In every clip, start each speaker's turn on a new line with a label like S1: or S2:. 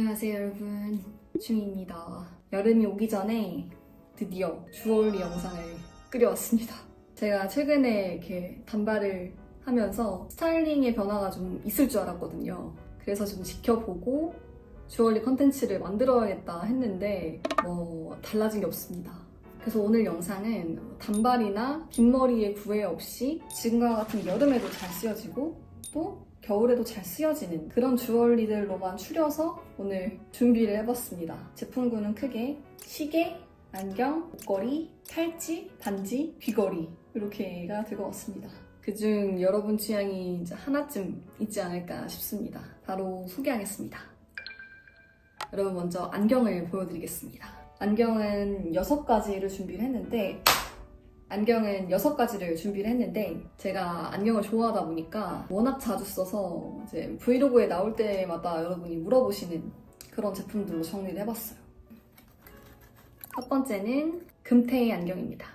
S1: 안녕하세요 여러분, 주미입니다. 여름이 오기 전에 드디어 주얼리 영상을 끓여왔습니다. 제가 최근에 이렇게 단발을 하면서 스타일링의 변화가 좀 있을 줄 알았거든요. 그래서 좀 지켜보고 주얼리 컨텐츠를 만들어야겠다 했는데 달라진 게 없습니다. 그래서 오늘 영상은 단발이나 긴 머리에 구애 없이 지금과 같은 여름에도 잘 쓰여지고 또 겨울에도 잘 쓰여지는 그런 주얼리들로만 추려서 오늘 준비를 해봤습니다. 제품군은 크게 시계, 안경, 목걸이, 팔찌, 반지, 귀걸이 이렇게가 들어왔습니다. 그중 여러분 취향이 이제 하나쯤 있지 않을까 싶습니다. 바로 소개하겠습니다. 여러분 먼저 안경을 보여드리겠습니다. 안경은 6가지를 준비를 했는데 제가 안경을 좋아하다 보니까 워낙 자주 써서 이제 브이로그에 나올 때마다 여러분이 물어보시는 그런 제품들로 정리를 해봤어요. 첫 번째는 금테의 안경입니다.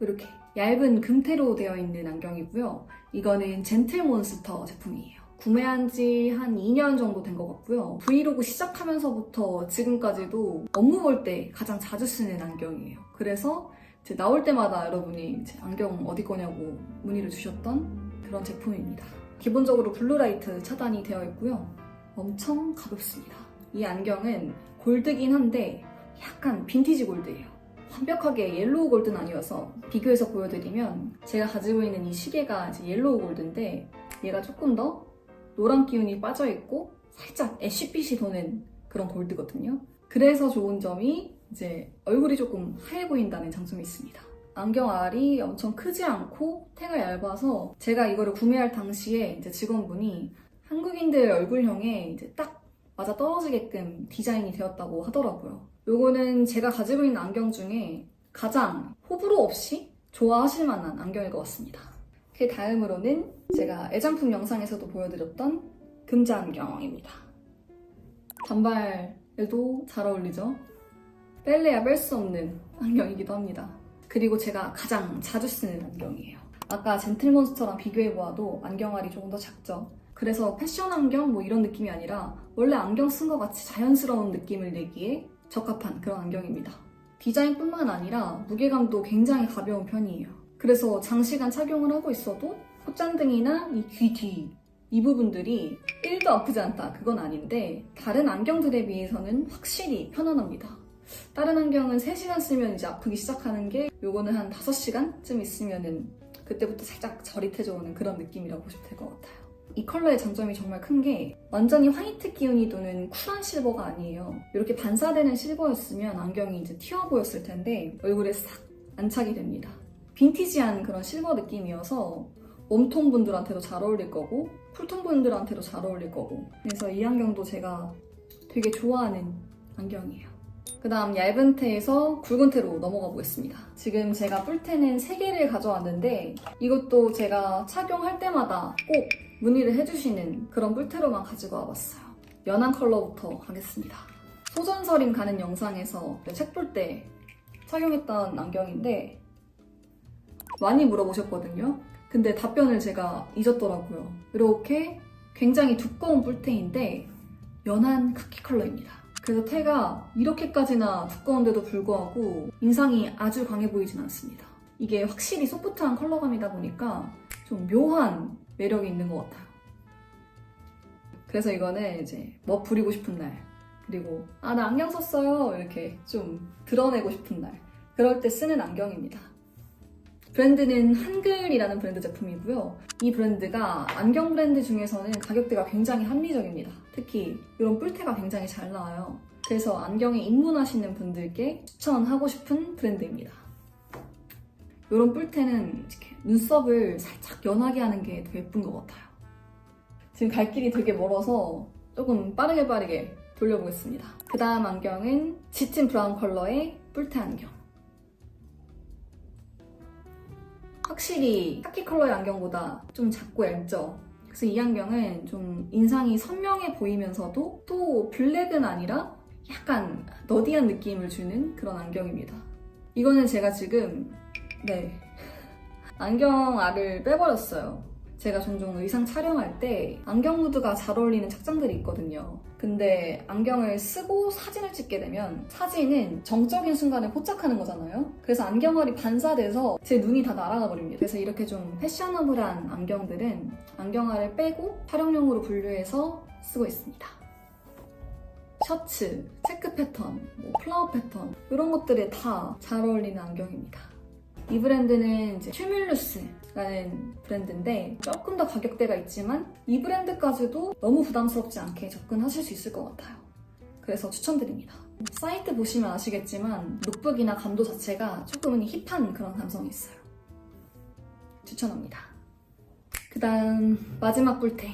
S1: 이렇게 얇은 금테로 되어 있는 안경이고요. 이거는 젠틀몬스터 제품이에요. 구매한 지 한 2년 정도 된 것 같고요. 브이로그 시작하면서부터 지금까지도 업무 볼 때 가장 자주 쓰는 안경이에요. 그래서 이제 나올 때마다 여러분이 이제 안경 어디 거냐고 문의를 주셨던 그런 제품입니다. 기본적으로 블루라이트 차단이 되어 있고요. 엄청 가볍습니다. 이 안경은 골드긴 한데 약간 빈티지 골드예요. 완벽하게 옐로우 골드는 아니어서 비교해서 보여드리면 제가 가지고 있는 이 시계가 이제 옐로우 골드인데 얘가 조금 더 노란 기운이 빠져있고 살짝 애쉬빛이 도는 그런 골드거든요. 그래서 좋은 점이 이제 얼굴이 조금 하얘 보인다는 장점이 있습니다. 안경 알이 엄청 크지 않고 테가 얇아서 제가 이거를 구매할 당시에 이제 직원분이 한국인들 얼굴형에 이제 딱 맞아 떨어지게끔 디자인이 되었다고 하더라고요. 요거는 제가 가지고 있는 안경 중에 가장 호불호 없이 좋아하실 만한 안경일 것 같습니다. 그 다음으로는 제가 애장품 영상에서도 보여드렸던 금자 안경입니다. 단발에도 잘 어울리죠? 뺄래야 뺄 수 없는 안경이기도 합니다. 그리고 제가 가장 자주 쓰는 안경이에요. 아까 젠틀몬스터랑 비교해보아도 안경알이 조금 더 작죠? 그래서 패션 안경 이런 느낌이 아니라 원래 안경 쓴 것 같이 자연스러운 느낌을 내기에 적합한 그런 안경입니다. 디자인뿐만 아니라 무게감도 굉장히 가벼운 편이에요. 그래서 장시간 착용을 하고 있어도 콧잔등이나 이 귀 뒤 이 부분들이 1도 아프지 않다 그건 아닌데 다른 안경들에 비해서는 확실히 편안합니다. 다른 안경은 3시간 쓰면 이제 아프기 시작하는 게 요거는 한 5시간쯤 있으면은 그때부터 살짝 저릿해져 오는 그런 느낌이라고 보시면 될 것 같아요. 이 컬러의 장점이 정말 큰 게 완전히 화이트 기운이 도는 쿨한 실버가 아니에요. 이렇게 반사되는 실버였으면 안경이 이제 튀어 보였을 텐데 얼굴에 싹 안착이 됩니다. 빈티지한 그런 실버 느낌이어서 웜톤 분들한테도 잘 어울릴 거고 쿨톤 분들한테도 잘 어울릴 거고 그래서 이 안경도 제가 되게 좋아하는 안경이에요. 그 다음 얇은 테에서 굵은 테로 넘어가 보겠습니다. 지금 제가 뿔테는 3개를 가져왔는데 이것도 제가 착용할 때마다 꼭 문의를 해주시는 그런 뿔테로만 가지고 와봤어요. 연한 컬러부터 가겠습니다. 소전서림 가는 영상에서 책 볼 때 착용했던 안경인데 많이 물어보셨거든요. 근데 답변을 제가 잊었더라고요. 이렇게 굉장히 두꺼운 뿔테인데 연한 카키 컬러입니다. 그래서 테가 이렇게까지나 두꺼운데도 불구하고 인상이 아주 강해 보이진 않습니다. 이게 확실히 소프트한 컬러감이다 보니까 좀 묘한 매력이 있는 것 같아요. 그래서 이거는 이제 부리고 싶은 날 그리고 나 안경 썼어요 이렇게 좀 드러내고 싶은 날 그럴 때 쓰는 안경입니다. 브랜드는 한글이라는 브랜드 제품이고요. 이 브랜드가 안경 브랜드 중에서는 가격대가 굉장히 합리적입니다. 특히 이런 뿔테가 굉장히 잘 나와요. 그래서 안경에 입문하시는 분들께 추천하고 싶은 브랜드입니다. 이런 뿔테는 이렇게 눈썹을 살짝 연하게 하는 게 더 예쁜 것 같아요. 지금 갈 길이 되게 멀어서 조금 빠르게 돌려보겠습니다. 그 다음 안경은 짙은 브라운 컬러의 뿔테 안경. 확실히 카키 컬러의 안경보다 좀 작고 얇죠? 그래서 이 안경은 좀 인상이 선명해 보이면서도 또 블랙은 아니라 약간 너디한 느낌을 주는 그런 안경입니다. 이거는 제가 지금 안경 알을 빼버렸어요. 제가 종종 의상 촬영할 때 안경 무드가 잘 어울리는 착장들이 있거든요. 근데 안경을 쓰고 사진을 찍게 되면 사진은 정적인 순간에 포착하는 거잖아요. 그래서 안경알이 반사돼서 제 눈이 다 날아가 버립니다. 그래서 이렇게 좀 패셔너블한 안경들은 안경알을 빼고 촬영용으로 분류해서 쓰고 있습니다. 셔츠, 체크 패턴, 플라워 패턴 이런 것들에 다 잘 어울리는 안경입니다. 이 브랜드는 이제 튜뮬루스라는 브랜드인데 조금 더 가격대가 있지만 이 브랜드까지도 너무 부담스럽지 않게 접근하실 수 있을 것 같아요. 그래서 추천드립니다. 사이트 보시면 아시겠지만 룩북이나 감도 자체가 조금은 힙한 그런 감성이 있어요. 추천합니다. 그 다음 마지막 뿔테.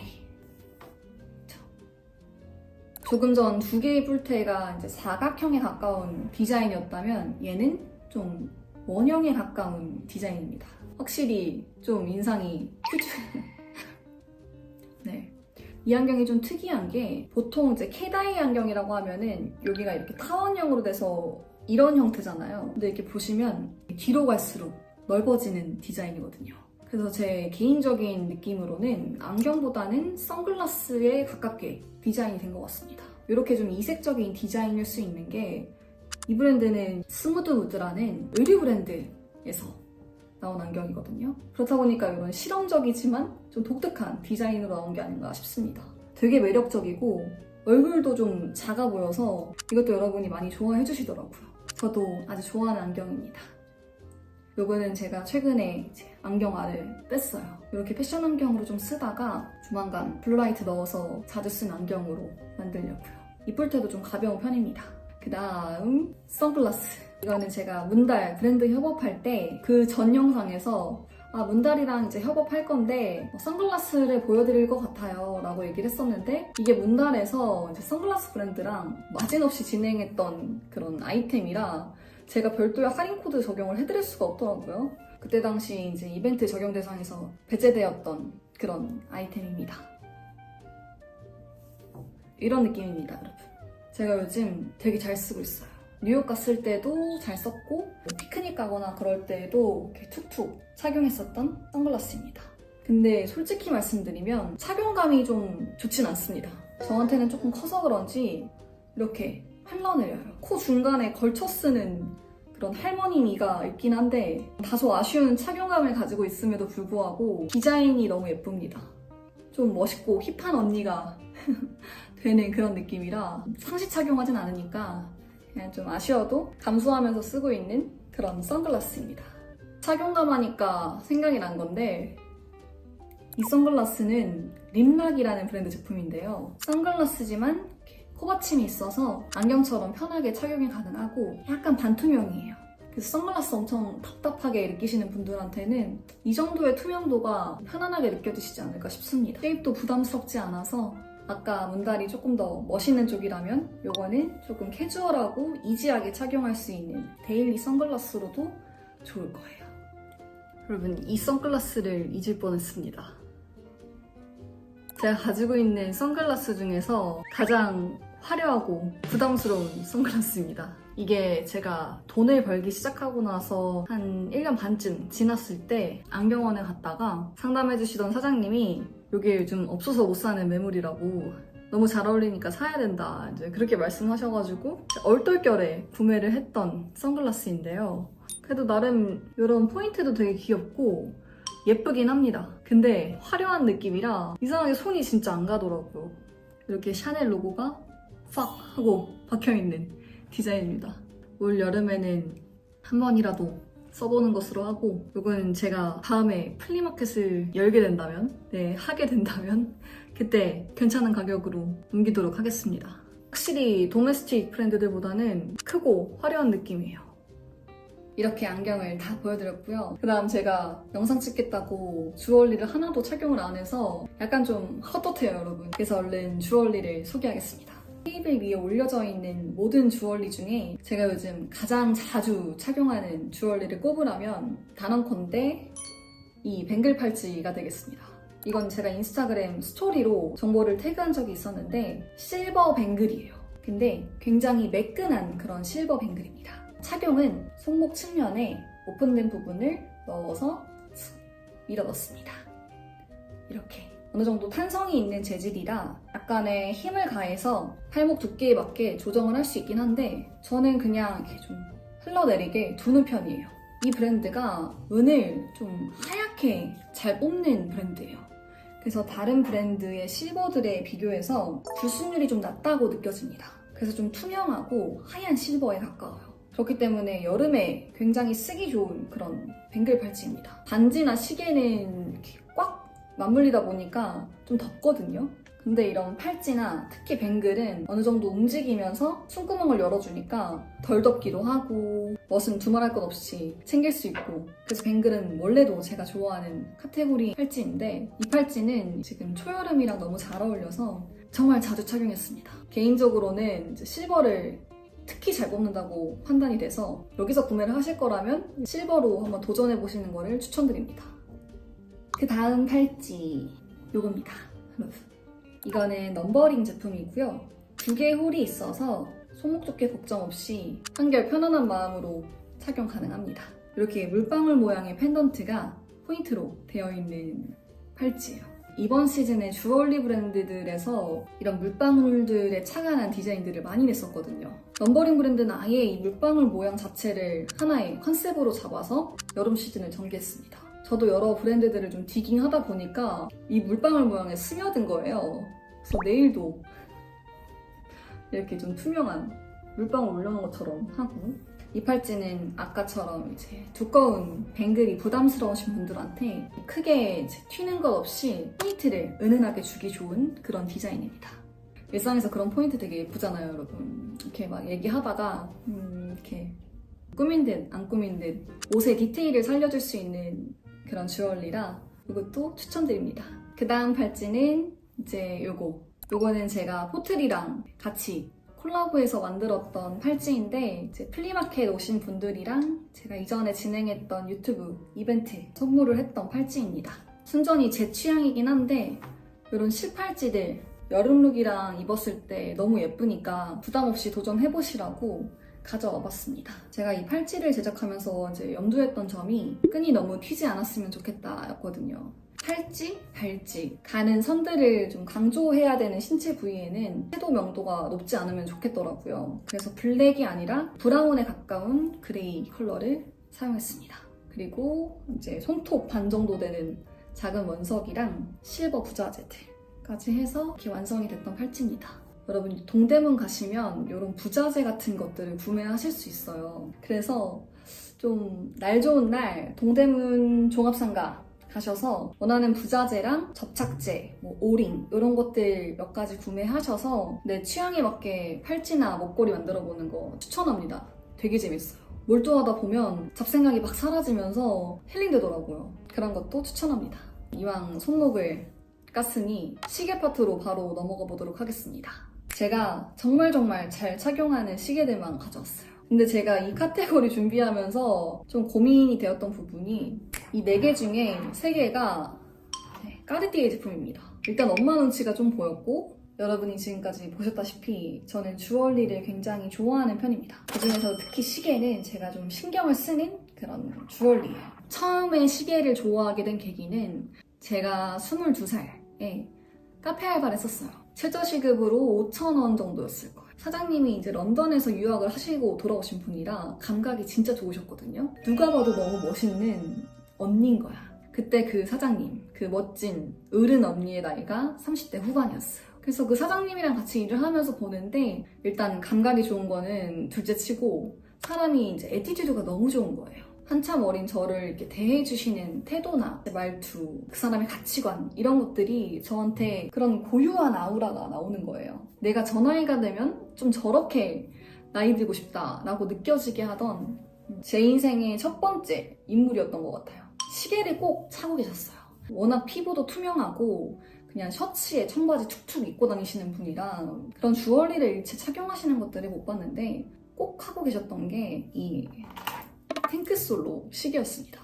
S1: 조금 전 두 개의 뿔테가 이제 사각형에 가까운 디자인이었다면 얘는 좀 원형에 가까운 디자인입니다. 확실히 좀 인상이 큐트. 네. 이 안경이 좀 특이한 게 보통 이제 캐다이 안경이라고 하면은 여기가 이렇게 타원형으로 돼서 이런 형태잖아요. 근데 이렇게 보시면 뒤로 갈수록 넓어지는 디자인이거든요. 그래서 제 개인적인 느낌으로는 안경보다는 선글라스에 가깝게 디자인이 된 것 같습니다. 이렇게 좀 이색적인 디자인일 수 있는 게 이 브랜드는 스무드우드라는 의류 브랜드에서 나온 안경이거든요. 그렇다 보니까 이런 실험적이지만 좀 독특한 디자인으로 나온 게 아닌가 싶습니다. 되게 매력적이고 얼굴도 좀 작아 보여서 이것도 여러분이 많이 좋아해 주시더라고요. 저도 아주 좋아하는 안경입니다. 요거는 제가 최근에 안경알을 뺐어요. 이렇게 패션 안경으로 좀 쓰다가 조만간 블루라이트 넣어서 자주 쓰는 안경으로 만들려고요. 이 뿔테도 좀 가벼운 편입니다. 그 다음 선글라스. 이거는 제가 문달 브랜드 협업할 때 그 전 영상에서 문달이랑 이제 협업할 건데 선글라스를 보여드릴 것 같아요 라고 얘기를 했었는데 이게 문달에서 이제 선글라스 브랜드랑 마진없이 진행했던 그런 아이템이라 제가 별도의 할인 코드 적용을 해드릴 수가 없더라고요. 그때 당시 이제 이벤트 적용 대상에서 배제되었던 그런 아이템입니다. 이런 느낌입니다, 여러분. 제가 요즘 되게 잘 쓰고 있어요. 뉴욕 갔을 때도 잘 썼고 피크닉 가거나 그럴 때에도 이렇게 툭툭 착용했었던 선글라스입니다. 근데 솔직히 말씀드리면 착용감이 좀 좋진 않습니다. 저한테는 조금 커서 그런지 이렇게 흘러내려요. 코 중간에 걸쳐 쓰는 그런 할머니미가 있긴 한데 다소 아쉬운 착용감을 가지고 있음에도 불구하고 디자인이 너무 예쁩니다. 좀 멋있고 힙한 언니가 되는 그런 느낌이라 상시 착용하진 않으니까 그냥 좀 아쉬워도 감수하면서 쓰고 있는 그런 선글라스입니다. 착용감 하니까 생각이 난 건데 이 선글라스는 림락이라는 브랜드 제품인데요. 선글라스지만 코받침이 있어서 안경처럼 편하게 착용이 가능하고 약간 반투명이에요. 그래서 선글라스 엄청 답답하게 느끼시는 분들한테는 이 정도의 투명도가 편안하게 느껴지시지 않을까 싶습니다. 쉐입도 부담스럽지 않아서 아까 문달이 조금 더 멋있는 쪽이라면 이거는 조금 캐주얼하고 이지하게 착용할 수 있는 데일리 선글라스로도 좋을 거예요. 여러분, 이 선글라스를 잊을 뻔했습니다. 제가 가지고 있는 선글라스 중에서 가장 화려하고 부담스러운 선글라스입니다. 이게 제가 돈을 벌기 시작하고 나서 한 1년 반쯤 지났을 때 안경원에 갔다가 상담해주시던 사장님이 이게 요즘 없어서 못 사는 매물이라고 너무 잘 어울리니까 사야 된다 이제 그렇게 말씀하셔가지고 얼떨결에 구매를 했던 선글라스인데요. 그래도 나름 이런 포인트도 되게 귀엽고 예쁘긴 합니다. 근데 화려한 느낌이라 이상하게 손이 진짜 안 가더라고요. 이렇게 샤넬 로고가 팍 하고 박혀있는 디자인입니다. 올 여름에는 한 번이라도 써보는 것으로 하고 이건 제가 다음에 플리마켓을 열게 된다면 하게 된다면 그때 괜찮은 가격으로 옮기도록 하겠습니다. 확실히 도메스틱 브랜드들보다는 크고 화려한 느낌이에요. 이렇게 안경을 다 보여드렸고요. 그 다음 제가 영상 찍겠다고 주얼리를 하나도 착용을 안 해서 약간 좀 헛헛해요, 여러분. 그래서 얼른 주얼리를 소개하겠습니다. 테이블 위에 올려져 있는 모든 주얼리 중에 제가 요즘 가장 자주 착용하는 주얼리를 꼽으라면 단언컨대 이 뱅글 팔찌가 되겠습니다. 이건 제가 인스타그램 스토리로 정보를 태그한 적이 있었는데 실버 뱅글이에요. 근데 굉장히 매끈한 그런 실버 뱅글입니다. 착용은 손목 측면에 오픈된 부분을 넣어서 밀어 넣습니다. 이렇게 어느 정도 탄성이 있는 재질이라 약간의 힘을 가해서 팔목 두께에 맞게 조정을 할 수 있긴 한데 저는 그냥 이렇게 좀 흘러내리게 두는 편이에요. 이 브랜드가 은을 좀 하얗게 잘 뽑는 브랜드예요. 그래서 다른 브랜드의 실버들에 비교해서 불순율이 좀 낮다고 느껴집니다. 그래서 좀 투명하고 하얀 실버에 가까워요. 그렇기 때문에 여름에 굉장히 쓰기 좋은 그런 뱅글 팔찌입니다. 반지나 시계는 이렇게 꽉 맞물리다 보니까 좀 덥거든요. 근데 이런 팔찌나 특히 뱅글은 어느 정도 움직이면서 숨구멍을 열어주니까 덜 덥기도 하고 멋은 두말할 것 없이 챙길 수 있고 그래서 뱅글은 원래도 제가 좋아하는 카테고리 팔찌인데 이 팔찌는 지금 초여름이랑 너무 잘 어울려서 정말 자주 착용했습니다. 개인적으로는 이제 실버를 특히 잘 뽑는다고 판단이 돼서 여기서 구매를 하실 거라면 실버로 한번 도전해보시는 거를 추천드립니다. 그 다음 팔찌 요겁니다. 이거는 넘버링 제품이고요. 2개의 홀이 있어서 손목 두께 걱정 없이 한결 편안한 마음으로 착용 가능합니다. 이렇게 물방울 모양의 펜던트가 포인트로 되어 있는 팔찌예요. 이번 시즌에 주얼리 브랜드들에서 이런 물방울들의 차가운 디자인들을 많이 냈었거든요. 넘버링 브랜드는 아예 이 물방울 모양 자체를 하나의 컨셉으로 잡아서 여름 시즌을 전개했습니다. 저도 여러 브랜드들을 좀 디깅하다 보니까 이 물방울 모양에 스며든 거예요. 그래서 내일도 이렇게 좀 투명한 물방울 올려놓은 것처럼 하고 이 팔찌는 아까처럼 이제 두꺼운 뱅글이 부담스러우신 분들한테 크게 이제 튀는 것 없이 포인트를 은은하게 주기 좋은 그런 디자인입니다. 일상에서 그런 포인트 되게 예쁘잖아요, 여러분. 이렇게 막 얘기하다가 이렇게 꾸민 듯 안 꾸민 듯 옷의 디테일을 살려줄 수 있는 그런 주얼리라 이것도 추천드립니다. 그 다음 팔찌는 이제 요거는 제가 포틀이랑 같이 콜라보해서 만들었던 팔찌인데 이제 플리마켓 오신 분들이랑 제가 이전에 진행했던 유튜브 이벤트 선물을 했던 팔찌입니다. 순전히 제 취향이긴 한데 이런 실팔찌들 여름룩이랑 입었을 때 너무 예쁘니까 부담 없이 도전해보시라고 가져와 봤습니다. 제가 이 팔찌를 제작하면서 이제 염두했던 점이 끈이 너무 튀지 않았으면 좋겠다 였거든요. 팔찌, 발찌, 가는 선들을 좀 강조해야 되는 신체 부위에는 채도 명도가 높지 않으면 좋겠더라고요. 그래서 블랙이 아니라 브라운에 가까운 그레이 컬러를 사용했습니다. 그리고 이제 손톱 반 정도 되는 작은 원석이랑 실버 부자재들까지 해서 이렇게 완성이 됐던 팔찌입니다. 여러분 동대문 가시면 이런 부자재 같은 것들을 구매하실 수 있어요. 그래서 좀 날 좋은 날 동대문 종합상가 가셔서 원하는 부자재랑 접착제, 오링 이런 것들 몇 가지 구매하셔서 내 취향에 맞게 팔찌나 목걸이 만들어 보는 거 추천합니다. 되게 재밌어요. 몰두하다 보면 잡생각이 막 사라지면서 힐링되더라고요. 그런 것도 추천합니다. 이왕 손목을 깠으니 시계 파트로 바로 넘어가 보도록 하겠습니다. 제가 정말 잘 착용하는 시계들만 가져왔어요. 근데 제가 이 카테고리 준비하면서 좀 고민이 되었던 부분이 이 4개 중에 3개가 까르띠에 제품입니다. 일단 엄마 눈치가 좀 보였고 여러분이 지금까지 보셨다시피 저는 주얼리를 굉장히 좋아하는 편입니다. 그중에서 특히 시계는 제가 좀 신경을 쓰는 그런 주얼리예요. 처음에 시계를 좋아하게 된 계기는 제가 22살에 카페 알바를 했었어요. 최저시급으로 5,000원 정도였을 거예요. 사장님이 이제 런던에서 유학을 하시고 돌아오신 분이라 감각이 진짜 좋으셨거든요. 누가 봐도 너무 멋있는 언니인 거야. 그때 그 사장님, 그 멋진 어른 언니의 나이가 30대 후반이었어요. 그래서 그 사장님이랑 같이 일을 하면서 보는데 일단 감각이 좋은 거는 둘째 치고 사람이 이제 애티튜드가 너무 좋은 거예요. 한참 어린 저를 이렇게 대해주시는 태도나 말투, 그 사람의 가치관 이런 것들이 저한테 그런 고유한 아우라가 나오는 거예요. 내가 저 나이가 되면 좀 저렇게 나이 들고 싶다라고 느껴지게 하던 제 인생의 첫 번째 인물이었던 것 같아요. 시계를 꼭 차고 계셨어요. 워낙 피부도 투명하고 그냥 셔츠에 청바지 툭툭 입고 다니시는 분이라 그런 주얼리를 일체 착용하시는 것들을 못 봤는데 꼭 하고 계셨던 게 이 탱크솔로 시계였습니다.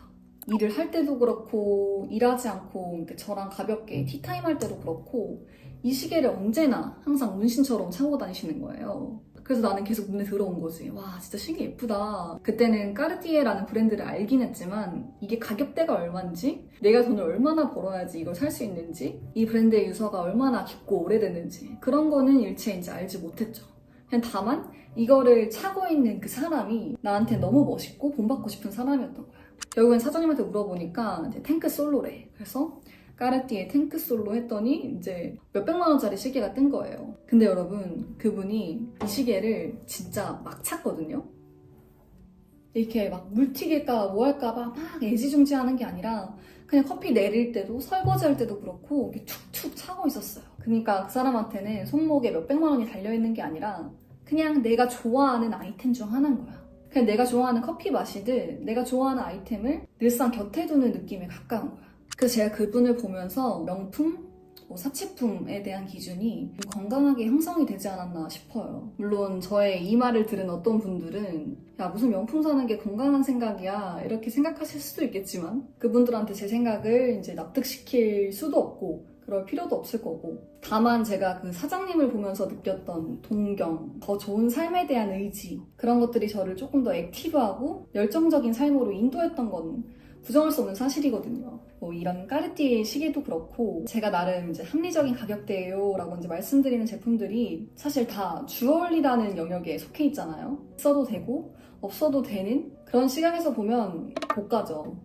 S1: 일을 할 때도 그렇고 일하지 않고 저랑 가볍게 티타임 할 때도 그렇고 이 시계를 언제나 항상 문신처럼 차고 다니시는 거예요. 그래서 나는 계속 눈에 들어온 거지. 와, 진짜 시계 예쁘다. 그때는 까르띠에라는 브랜드를 알긴 했지만 이게 가격대가 얼마인지, 내가 돈을 얼마나 벌어야지 이걸 살 수 있는지, 이 브랜드의 유서가 얼마나 깊고 오래됐는지 그런 거는 일체 이제 알지 못했죠. 그냥 다만 이거를 차고 있는 그 사람이 나한테 너무 멋있고 본받고 싶은 사람이었던 거야. 결국엔 사장님한테 물어보니까 이제 탱크 솔로래. 그래서 까르띠에 탱크 솔로 했더니 이제 몇백만 원짜리 시계가 뜬 거예요. 근데 여러분, 그분이 이 시계를 진짜 막 찼거든요. 이렇게 막 물 튀길까 뭐 할까봐 막 애지중지하는 게 아니라 그냥 커피 내릴 때도 설거지할 때도 그렇고 이렇게 툭툭 차고 있었어요. 그러니까 그 사람한테는 손목에 몇백만 원이 달려있는 게 아니라 그냥 내가 좋아하는 아이템 중 하나인 거야. 그냥 내가 좋아하는 커피 마시듯 내가 좋아하는 아이템을 늘상 곁에 두는 느낌에 가까운 거야. 그래서 제가 그분을 보면서 명품, 사치품에 대한 기준이 건강하게 형성이 되지 않았나 싶어요. 물론 저의 이 말을 들은 어떤 분들은 야, 무슨 명품 사는 게 건강한 생각이야 이렇게 생각하실 수도 있겠지만 그분들한테 제 생각을 이제 납득시킬 수도 없고 그럴 필요도 없을 거고, 다만 제가 그 사장님을 보면서 느꼈던 동경, 더 좋은 삶에 대한 의지, 그런 것들이 저를 조금 더 액티브하고 열정적인 삶으로 인도했던 건 부정할 수 없는 사실이거든요. 뭐 이런 까르띠에 시계도 그렇고 제가 나름 이제 합리적인 가격대예요 라고 이제 말씀드리는 제품들이 사실 다 주얼리라는 영역에 속해 있잖아요. 써도 되고 없어도 되는 그런 시각에서 보면 고가죠.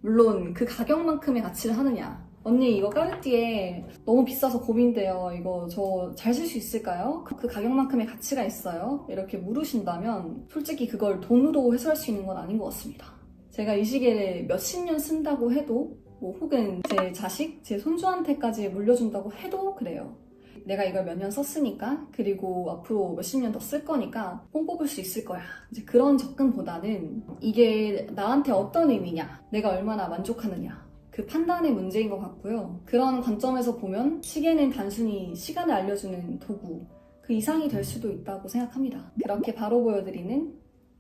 S1: 물론 그 가격만큼의 가치를 하느냐, 언니 이거 까르띠에 너무 비싸서 고민돼요. 이거 저 잘 쓸 수 있을까요? 그 가격만큼의 가치가 있어요? 이렇게 물으신다면 솔직히 그걸 돈으로 해소할 수 있는 건 아닌 것 같습니다. 제가 이 시계를 몇십 년 쓴다고 해도 뭐 혹은 제 자식, 제 손주한테까지 물려준다고 해도 그래요. 내가 이걸 몇 년 썼으니까, 그리고 앞으로 몇십 년 더 쓸 거니까 뽕 뽑을 수 있을 거야. 이제 그런 접근보다는 이게 나한테 어떤 의미냐, 내가 얼마나 만족하느냐, 그 판단의 문제인 것 같고요. 그런 관점에서 보면 시계는 단순히 시간을 알려주는 도구, 그 이상이 될 수도 있다고 생각합니다. 그렇게 바로 보여드리는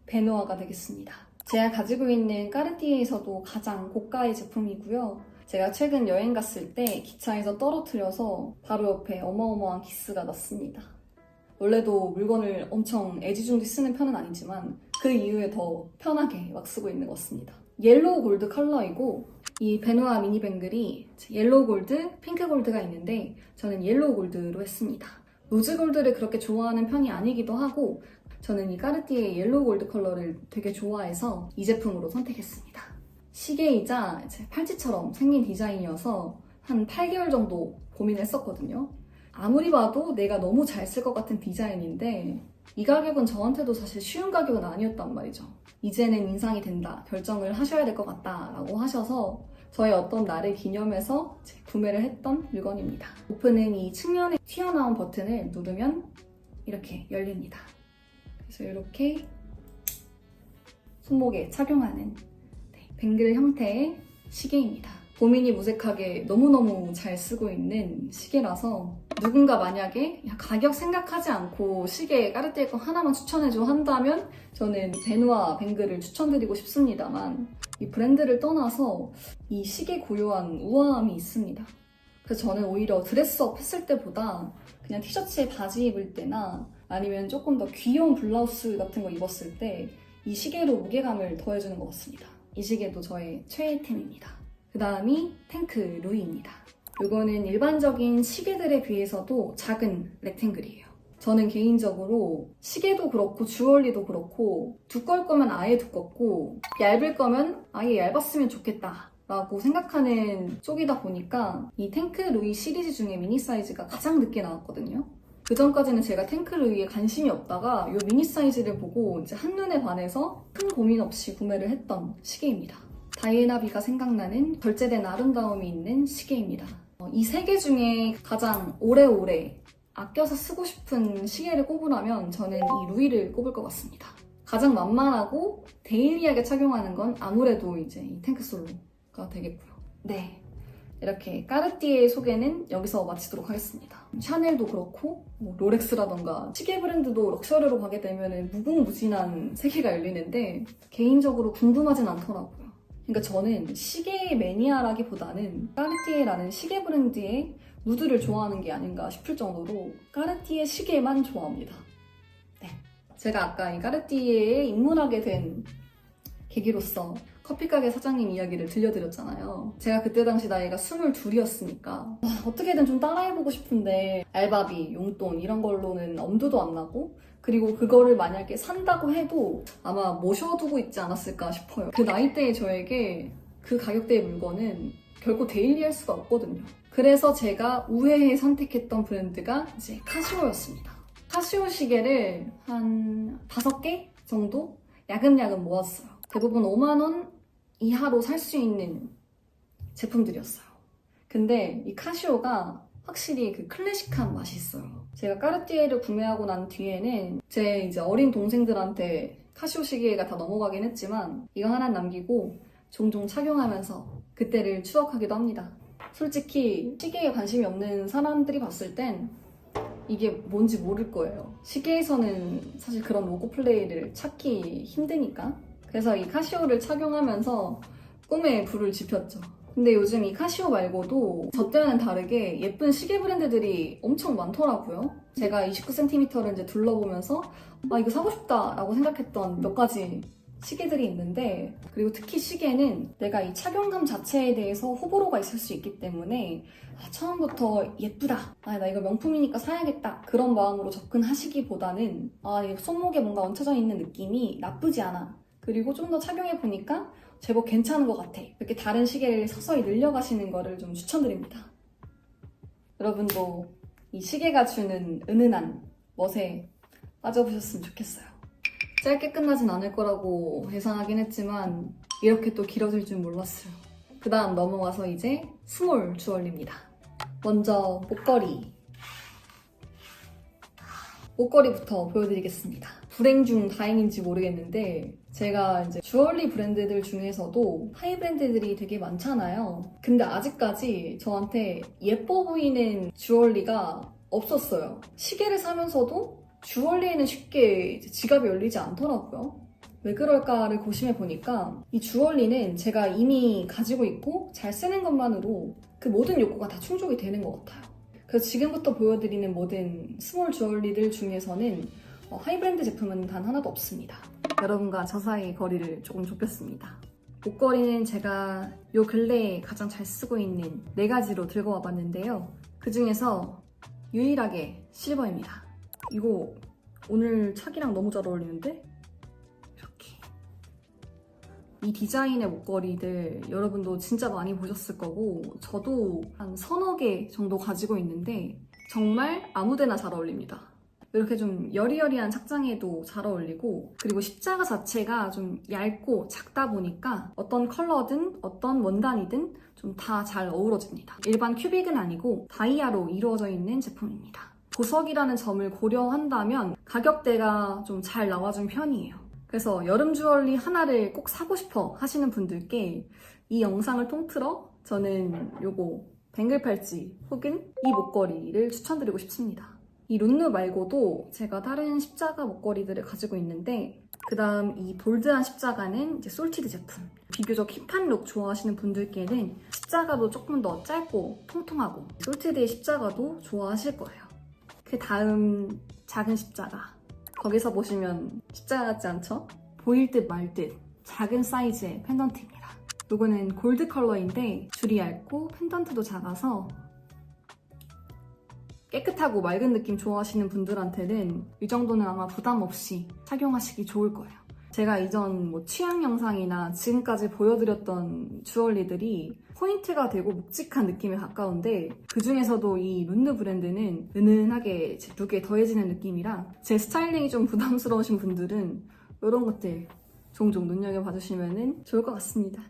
S1: 베누아가 되겠습니다. 제가 가지고 있는 까르띠에에서도 가장 고가의 제품이고요. 제가 최근 여행 갔을 때 기차에서 떨어뜨려서 바로 옆에 어마어마한 기스가 났습니다. 원래도 물건을 엄청 애지중지 쓰는 편은 아니지만 그 이후에 더 편하게 막 쓰고 있는 것 같습니다. 옐로우 골드 컬러이고 이 베누아 미니 뱅글이 옐로우 골드, 핑크 골드가 있는데 저는 옐로우 골드로 했습니다. 로즈 골드를 그렇게 좋아하는 편이 아니기도 하고 저는 이 까르띠에 옐로우 골드 컬러를 되게 좋아해서 이 제품으로 선택했습니다. 시계이자 팔찌처럼 생긴 디자인이어서 한 8개월 정도 고민을 했었거든요. 아무리 봐도 내가 너무 잘 쓸 것 같은 디자인인데 이 가격은 저한테도 사실 쉬운 가격은 아니었단 말이죠. 이제는 인상이 된다, 결정을 하셔야 될 것 같다 라고 하셔서 저의 어떤 날을 기념해서 구매를 했던 물건입니다. 오픈은 이 측면에 튀어나온 버튼을 누르면 이렇게 열립니다. 그래서 이렇게 손목에 착용하는 뱅글 형태의 시계입니다. 고민이 무색하게 너무너무 잘 쓰고 있는 시계라서 누군가 만약에 가격 생각하지 않고 시계 까르띠에 거 하나만 추천해줘 한다면 저는 베누아 뱅글을 추천드리고 싶습니다만 이 브랜드를 떠나서 이 시계 고유한 우아함이 있습니다. 그래서 저는 오히려 드레스업 했을 때보다 그냥 티셔츠에 바지 입을 때나 아니면 조금 더 귀여운 블라우스 같은 거 입었을 때 이 시계로 무게감을 더해주는 것 같습니다. 이 시계도 저의 최애템입니다. 그 다음이 탱크 루이입니다. 이거는 일반적인 시계들에 비해서도 작은 렉탱글이에요. 저는 개인적으로 시계도 그렇고 주얼리도 그렇고 두꺼울 거면 아예 두껍고 얇을 거면 아예 얇았으면 좋겠다 라고 생각하는 쪽이다 보니까 이 탱크 루이 시리즈 중에 미니 사이즈가 가장 늦게 나왔거든요. 그 전까지는 제가 탱크 루이에 관심이 없다가 이 미니 사이즈를 보고 이제 한눈에 반해서 큰 고민 없이 구매를 했던 시계입니다. 다이애나비가 생각나는 절제된 아름다움이 있는 시계입니다. 이 세 개 중에 가장 오래오래 아껴서 쓰고 싶은 시계를 꼽으라면 저는 이 루이를 꼽을 것 같습니다. 가장 만만하고 데일리하게 착용하는 건 아무래도 이제 이 탱크 솔로가 되겠고요. 네, 이렇게 까르띠에 소개는 여기서 마치도록 하겠습니다. 샤넬도 그렇고 롤렉스라던가 시계 브랜드도 럭셔리로 가게 되면 무궁무진한 세계가 열리는데 개인적으로 궁금하진 않더라고요. 그러니까 저는 시계 매니아라기보다는 까르띠에라는 시계 브랜드의 무드를 좋아하는 게 아닌가 싶을 정도로 까르띠에 시계만 좋아합니다. 네. 제가 아까 이 까르띠에에 입문하게 된 계기로서 커피가게 사장님 이야기를 들려드렸잖아요. 제가 그때 당시 나이가 22이었으니까 어떻게든 좀 따라해보고 싶은데 알바비, 용돈 이런 걸로는 엄두도 안 나고 그리고 그거를 만약에 산다고 해도 아마 모셔두고 있지 않았을까 싶어요. 그 나이대의 저에게 그 가격대의 물건은 결코 데일리할 수가 없거든요. 그래서 제가 우회해 선택했던 브랜드가 이제 카시오였습니다. 카시오 시계를 한 5개 정도 야금야금 모았어요. 대부분 5만원 이하로 살 수 있는 제품들이었어요. 근데 이 카시오가 확실히 그 클래식한 맛이 있어요. 제가 까르띠에를 구매하고 난 뒤에는 제 이제 어린 동생들한테 카시오 시계가 다 넘어가긴 했지만 이거 하나 남기고 종종 착용하면서 그때를 추억하기도 합니다. 솔직히 시계에 관심이 없는 사람들이 봤을 땐 이게 뭔지 모를 거예요. 시계에서는 사실 그런 로고 플레이를 찾기 힘드니까. 그래서 이 카시오를 착용하면서 꿈에 불을 지폈죠. 근데 요즘 이 카시오 말고도 저 때와는 다르게 예쁜 시계 브랜드들이 엄청 많더라고요. 제가 29cm를 이제 둘러보면서 아 이거 사고 싶다 라고 생각했던 몇 가지 시계들이 있는데 그리고 특히 시계는 내가 이 착용감 자체에 대해서 호불호가 있을 수 있기 때문에 처음부터 예쁘다 나 이거 명품이니까 사야겠다 그런 마음으로 접근하시기보다는 이 손목에 뭔가 얹혀져 있는 느낌이 나쁘지 않아 그리고 좀 더 착용해보니까 제법 괜찮은 것 같아 이렇게 다른 시계를 서서히 늘려가시는 거를 좀 추천드립니다. 여러분도 이 시계가 주는 은은한 멋에 빠져보셨으면 좋겠어요. 짧게 끝나진 않을 거라고 예상하긴 했지만 이렇게 또 길어질 줄 몰랐어요. 그 다음 넘어가서 이제 스몰 주얼리입니다. 먼저 목걸이부터 보여드리겠습니다. 불행 중 다행인지 모르겠는데 제가 이제 주얼리 브랜드들 중에서도 하이 브랜드들이 되게 많잖아요. 근데 아직까지 저한테 예뻐 보이는 주얼리가 없었어요. 시계를 사면서도 주얼리에는 쉽게 지갑이 열리지 않더라고요. 왜 그럴까를 고심해보니까 이 주얼리는 제가 이미 가지고 있고 잘 쓰는 것만으로 그 모든 욕구가 다 충족이 되는 것 같아요. 그래서 지금부터 보여드리는 모든 스몰 주얼리들 중에서는 하이브랜드 제품은 단 하나도 없습니다. 여러분과 저 사이의 거리를 조금 좁혔습니다. 목걸이는 제가 요 근래에 가장 잘 쓰고 있는 4가지로 들고 와봤는데요. 그 중에서 유일하게 실버입니다. 이거 오늘 착이랑 너무 잘 어울리는데? 이렇게 이 디자인의 목걸이들 여러분도 진짜 많이 보셨을 거고 저도 한 3-4개 정도 가지고 있는데 정말 아무데나 잘 어울립니다. 이렇게 좀 여리여리한 착장에도 잘 어울리고 그리고 십자가 자체가 좀 얇고 작다 보니까 어떤 컬러든 어떤 원단이든 좀 다 잘 어우러집니다. 일반 큐빅은 아니고 다이아로 이루어져 있는 제품입니다. 보석이라는 점을 고려한다면 가격대가 좀 잘 나와준 편이에요. 그래서 여름 주얼리 하나를 꼭 사고 싶어 하시는 분들께 이 영상을 통틀어 저는 요거 뱅글 팔찌 혹은 이 목걸이를 추천드리고 싶습니다. 이 룬느 말고도 제가 다른 십자가 목걸이들을 가지고 있는데 그 다음 이 볼드한 십자가는 이제 솔티드 제품. 비교적 힙한 룩 좋아하시는 분들께는 십자가도 조금 더 짧고 통통하고 솔티드의 십자가도 좋아하실 거예요. 그 다음 작은 십자가. 거기서 보시면 십자가 같지 않죠? 보일 듯 말 듯 작은 사이즈의 펜던트입니다. 이거는 골드 컬러인데 줄이 얇고 펜던트도 작아서 깨끗하고 맑은 느낌 좋아하시는 분들한테는 이 정도는 아마 부담 없이 착용하시기 좋을 거예요. 제가 이전 취향 영상이나 지금까지 보여드렸던 주얼리들이 포인트가 되고 묵직한 느낌에 가까운데 그 중에서도 이 룬느 브랜드는 은은하게 제 룩에 더해지는 느낌이라 제 스타일링이 좀 부담스러우신 분들은 이런 것들 종종 눈여겨봐 주시면 좋을 것 같습니다.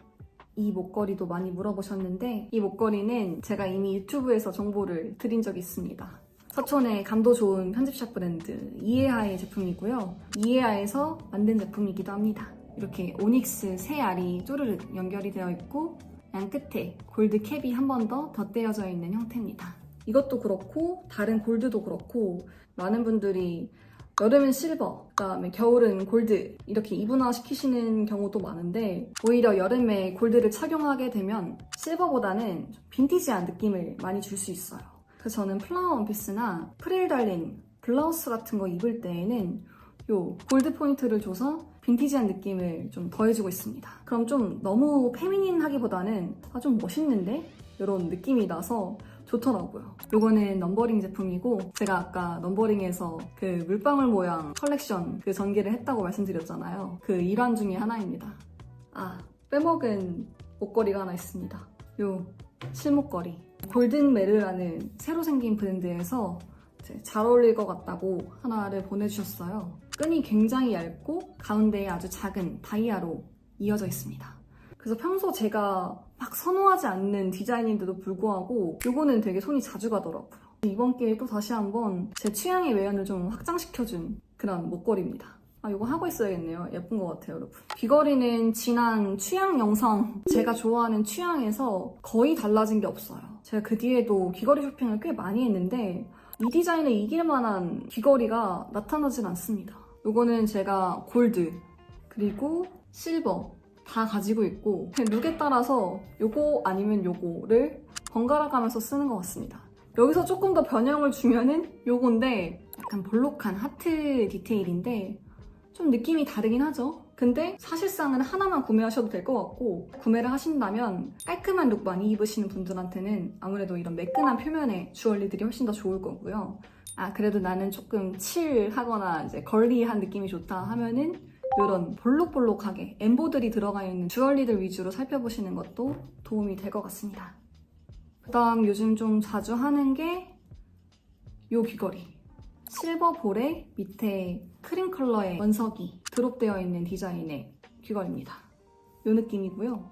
S1: 이 목걸이도 많이 물어보셨는데 이 목걸이는 제가 이미 유튜브에서 정보를 드린 적이 있습니다. 서촌의 감도 좋은 편집샵 브랜드 이에아의 제품이고요. 이에아에서 만든 제품이기도 합니다. 이렇게 오닉스 새 알이 쪼르륵 연결이 되어 있고 양 끝에 골드 캡이 한 번 더 덧대어져 있는 형태입니다. 이것도 그렇고 다른 골드도 그렇고 많은 분들이 여름은 실버, 그다음에 겨울은 골드 이렇게 이분화 시키시는 경우도 많은데 오히려 여름에 골드를 착용하게 되면 실버보다는 빈티지한 느낌을 많이 줄 수 있어요. 그래서 저는 플라워 원피스나 프릴 달린 블라우스 같은 거 입을 때에는 요 골드 포인트를 줘서 빈티지한 느낌을 좀 더해주고 있습니다. 그럼 좀 너무 페미닌하기보다는 좀 멋있는데? 이런 느낌이 나서 좋더라고요. 이거는 넘버링 제품이고 제가 아까 넘버링에서 그 물방울 모양 컬렉션 그 전개를 했다고 말씀드렸잖아요. 그 일환 중에 하나입니다. 빼먹은 목걸이가 하나 있습니다. 요 실목걸이. 골든메르라는 새로 생긴 브랜드에서 잘 어울릴 것 같다고 하나를 보내주셨어요. 끈이 굉장히 얇고 가운데에 아주 작은 다이아로 이어져 있습니다. 그래서 평소 제가 막 선호하지 않는 디자인인데도 불구하고 이거는 되게 손이 자주 가더라고요. 이번 기회에 또 다시 한번 제 취향의 외연을 좀 확장시켜준 그런 목걸이입니다. 이거 하고 있어야겠네요. 예쁜 것 같아요, 여러분. 귀걸이는 지난 취향 영상, 제가 좋아하는 취향에서 거의 달라진 게 없어요. 제가 그 뒤에도 귀걸이 쇼핑을 꽤 많이 했는데 이 디자인을 이길 만한 귀걸이가 나타나진 않습니다. 이거는 제가 골드, 그리고 실버 다 가지고 있고 룩에 따라서 요거 아니면 요거를 번갈아 가면서 쓰는 것 같습니다. 여기서 조금 더 변형을 주면은 요건데 약간 볼록한 하트 디테일인데 좀 느낌이 다르긴 하죠. 근데 사실상은 하나만 구매하셔도 될 것 같고 구매를 하신다면 깔끔한 룩 많이 입으시는 분들한테는 아무래도 이런 매끈한 표면의 주얼리들이 훨씬 더 좋을 거고요. 그래도 나는 조금 칠하거나 이제 걸리한 느낌이 좋다 하면은 이런 볼록볼록하게 엠보들이 들어가 있는 주얼리들 위주로 살펴보시는 것도 도움이 될 것 같습니다. 그다음 요즘 좀 자주 하는 게 요 귀걸이. 실버 볼에 밑에 크림 컬러의 원석이 드롭되어 있는 디자인의 귀걸이입니다. 요 느낌이고요.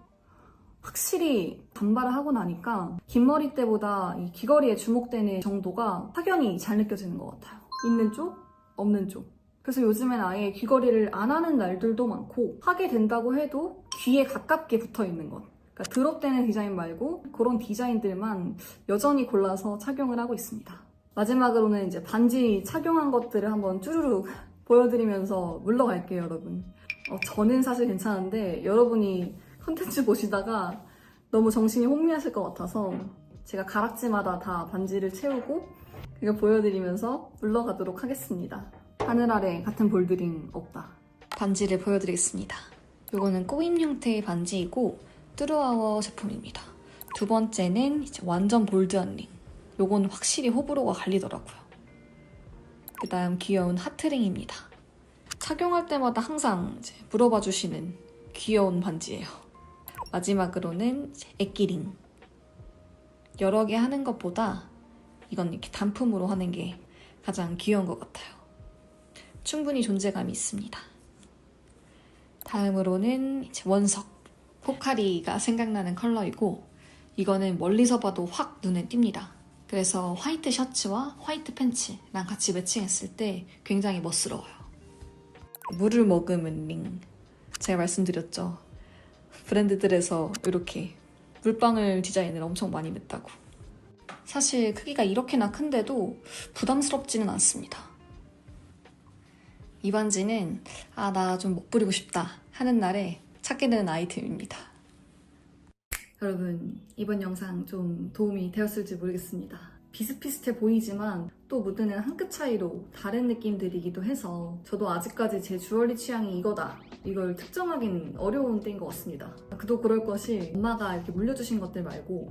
S1: 확실히 단발을 하고 나니까 긴 머리 때보다 이 귀걸이에 주목되는 정도가 확연히 잘 느껴지는 것 같아요. 있는 쪽, 없는 쪽. 그래서 요즘엔 아예 귀걸이를 안 하는 날들도 많고 하게 된다고 해도 귀에 가깝게 붙어 있는 것. 그러니까 드롭되는 디자인 말고 그런 디자인들만 여전히 골라서 착용을 하고 있습니다. 마지막으로는 이제 반지 착용한 것들을 한번 쭈루룩 보여드리면서 물러갈게요, 여러분. 저는 사실 괜찮은데 여러분이 컨텐츠 보시다가 너무 정신이 혼미하실 것 같아서 제가 가락지마다 다 반지를 채우고 이거 보여드리면서 물러가도록 하겠습니다. 하늘 아래 같은 볼드링 없다. 반지를 보여드리겠습니다. 이거는 꼬임 형태의 반지이고 뚜루아워 제품입니다. 두 번째는 이제 완전 볼드한 링. 요건 확실히 호불호가 갈리더라고요. 그 다음 귀여운 하트링입니다. 착용할 때마다 항상 이제 물어봐 주시는 귀여운 반지예요. 마지막으로는 애끼링. 여러 개 하는 것보다 이건 이렇게 단품으로 하는 게 가장 귀여운 것 같아요. 충분히 존재감이 있습니다. 다음으로는 이제 원석. 포카리가 생각나는 컬러이고 이거는 멀리서 봐도 확 눈에 띕니다. 그래서 화이트 셔츠와 화이트 팬츠랑 같이 매칭했을 때 굉장히 멋스러워요. 물을 머금은 링. 제가 말씀드렸죠. 브랜드들에서 이렇게 물방울 디자인을 엄청 많이 냈다고. 사실 크기가 이렇게나 큰데도 부담스럽지는 않습니다. 이 반지는 나 좀 못 부리고 싶다 하는 날에 찾게 되는 아이템입니다. 여러분, 이번 영상 좀 도움이 되었을지 모르겠습니다. 비슷비슷해 보이지만 또 무드는 한 끗 차이로 다른 느낌들이기도 해서 저도 아직까지 제 주얼리 취향이 이거다 이걸 특정하기는 어려운 때인 것 같습니다. 그도 그럴 것이 엄마가 이렇게 물려주신 것들 말고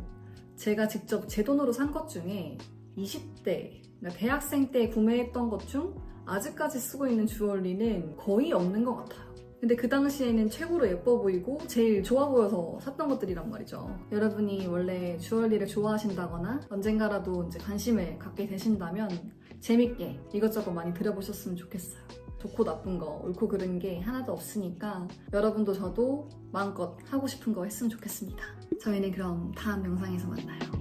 S1: 제가 직접 제 돈으로 산 것 중에 20대, 그러니까 대학생 때 구매했던 것 중 아직까지 쓰고 있는 주얼리는 거의 없는 것 같아요. 근데 그 당시에는 최고로 예뻐 보이고 제일 좋아 보여서 샀던 것들이란 말이죠. 여러분이 원래 주얼리를 좋아하신다거나 언젠가라도 이제 관심을 갖게 되신다면 재밌게 이것저것 많이 들여보셨으면 좋겠어요. 좋고 나쁜 거, 옳고 그른 게 하나도 없으니까 여러분도 저도 마음껏 하고 싶은 거 했으면 좋겠습니다. 저희는 그럼 다음 영상에서 만나요.